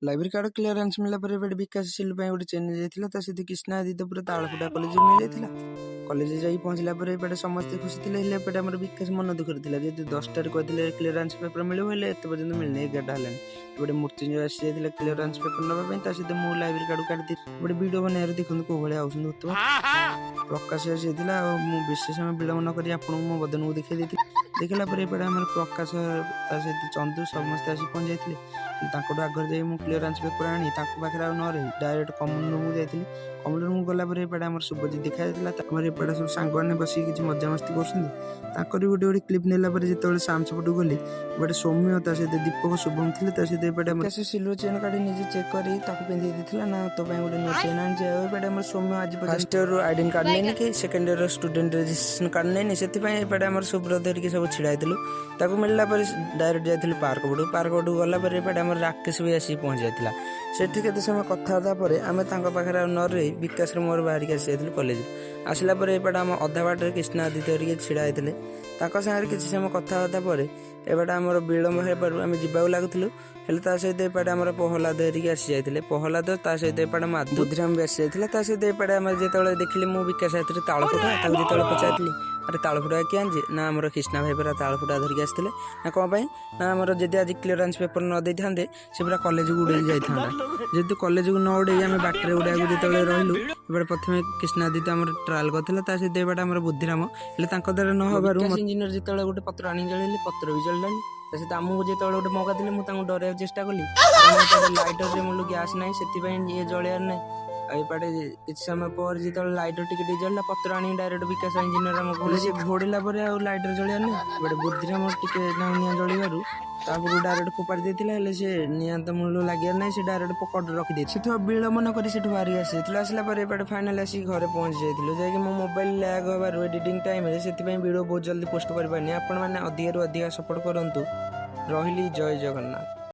Library card clearance मिला पर एबे विकास सिल पे गोटे चेंज जाइथिला ता सीधे कृष्णा आदित्य पूरा तालफुटा कॉलेज मिल जाइथिला। कॉलेज जाई पहुंचला पर एपटे समस्त खुशी थिले हेले एपटे हमर विकास मन दुख करथिला जेते 10 टार कहथिले क्लीयरेंस पेपर मिलबो हेले एते पर्यंत मिलने 11 हलान। एपटे मृत्युंजय आसी जाइथिला क्लीयरेंस पेपर नबा पई ता सीधे मो लाइब्रेरी कार्ड काढि एपटे वीडियो बनाएर देखन को भले आउसन उत्तम प्रकाश आसी जाइथिला मु विशेष समय विलंब न करी आपन मो बदन को देखै देथि देखला पर एपटे हमर प्रकाश ता सहित चंदू समस्त आसी पहुंच जाइथिले ताको आगर जाई मु क्लीयरेंस पेपर आनी ताको पाखरा न रही डायरेक्ट कॉमन रूम जाइथिले कॉमन रूम गला पर एपटे हमर सुबजी देखा जाइथिला ताको एपटे सब सांगवाने बसी किछि मजा मस्ती करछन ताकरी गोटे क्लिप नेला पर जेतले शाम सपटू गली एपटे सौम्य ता सहित दीपक शुभम थिले ता सहित एपटे कैसे सिल्वर चेन काढी निजे चेक करी ताको पिंदी देथिला ना तो पय गोटे नो चेन आन जे एपटे हमर सौम्य आज फर्स्ट ईयर आइडेंटिटी कार्ड नै कि second year student registration card नै सेति पय एपटे हमर सुब्रत के सब छिड़ाइथिलु ताको मिलला पर डायरेक्ट जाइथिलु पार्क बडू गला पर एपटे हमर राकेश भी आसी पहुंच जाइथिला सेठी केते समय कथा होता पर आमे तांको पाखरा न रे विकास रे मोर बाहर के आसी जाइथिलु कॉलेज आसला पर एपटे हम अधा बाट रे कृष्णा आदित्य के छिड़ा आइथिले ताको संगे किछि समय कथा होता पर एपटे हमर विलंब हे पर आमे जिबाउ लागुथिलु हेले ता सहित एपटे हमर पहला धरिके आसी जाइथिले पहला द ता सहित एपटे माधु बुद्धिराम भी आसी जाइथिला ता सहित एपटे हम जेतले देखिले मु विकास आदित्य ताळफुटा ता जेतले पचाइथिली अरे ताळफुटा के आनजे ना हमर कृष्णा भाई पर ताळफुटा धरिके आस्थिले ना को पई ना हमर जदि आज क्लीयरेंस पेपर न देइ थांदे से पूरा कॉलेज को उड़ै जाई थांदा जेतु कॉलेज को न उड़ै हम बाटरे उड़ै को जेतले रहिलु एबे प्रथमे कृष्णा आदित्य हमर ट्रायल करथिला ता से एबे हमर बुद्धिराम हेले तांको दरे न होबारु इंजीनियर जेतले गोटे पत्र आनी जळिले पत्र भी जळलानी तसे तामु जेतले गोटे मौका दिले मु तांको डरे चेष्टा कली लाइटर रे मुलु गैस नाही सेति पय ये जळियार नाही एपटे किछि समय पर जेतले लाइटर टिके जळला पत्र आनी डायरेक्ट विकास इंजीनियर हम बोले जे घोड़िला पर आ लाइटर जळियार नाही एबे बुद्धिराम टिके नानिया जळिबारु तापर डायरेक्ट फोपाड़ी देथिला हेले से नियंत मुलु लागियार नाही से डायरेक्ट पकड़ रखि दे सेठो विलंब न करी सेठो बारी आसीथिला आसला पर एपटे फाइनल आसी घरे पहुंच जाइथिलो जे कि मो मोबाइल लैग होबार एडिटिंग टाइम रे सेति पय वीडियो बहुत जल्दी पोस्ट कर पानी आपण माने अधिक रु अधिक सपोर्ट करंतु रहिली जय जगन्नाथ।